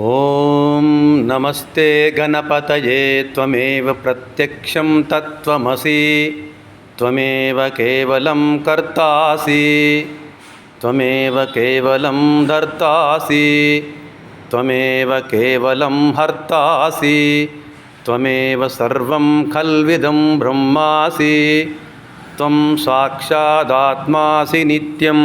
ఓం నమస్తే గణపతయే త్వమేవ ప్రత్యక్షం తత్వమసి త్వమేవ కేవలం కర్తాసి త్వమేవ కేవలం ధర్తాసి త్వమేవ కేవలం హర్తాసి త్వమేవ సర్వం ఖల్విదం బ్రహ్మాసి త్వం సాక్షాదాత్మాసి నిత్యం.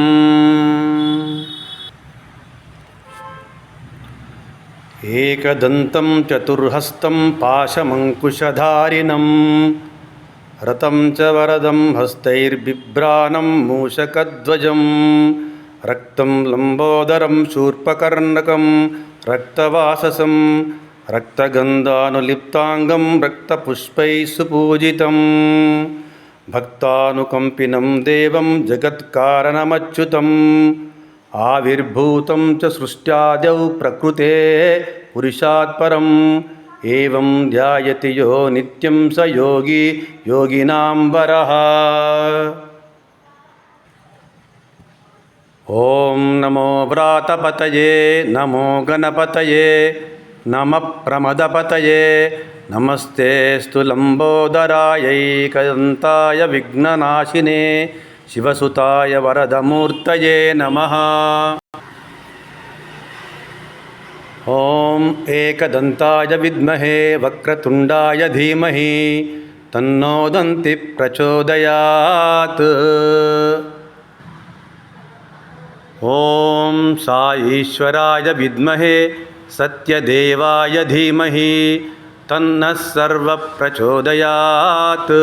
ఏకదంతం చతుర్హస్తం పాశమంకుశధారిణం రతం చ వరదం హస్తైర్బిభ్రాణం మూషకధ్వజం రక్తం లంబోదరం శూర్పకర్ణకం రక్తవాససం రక్తగంధానులిప్తాంగం రక్తపుష్పైః సుపూజితం భక్తానుకంపినం దేవం జగత్కారణమచ్యుతం ఆవిర్భూతం చ సృష్ట్యాదౌ ప్రకృతే పురుషాత్ పరం ఏవం ధ్యాయతి యో నిత్యం స యోగి యోగినాం వరః. ఓం నమో వ్రాతపతయే నమో గణపతయే నమః ప్రమదపతయే నమస్తేస్తు లంబోదరాయైకదంతాయ విఘ్ననాశినే శివసుతాయ వరదమూర్తయే నమః. ఓం ఏకదంతాయ విద్మహే వక్రతుండాయ ధీమహి తన్నో దంతి ప్రచోదయాత్. ఓం సాయీశ్వరాయ విద్మహే సత్యదేవాయ ధీమహి తన్నః సర్వ ప్రచోదయాత్.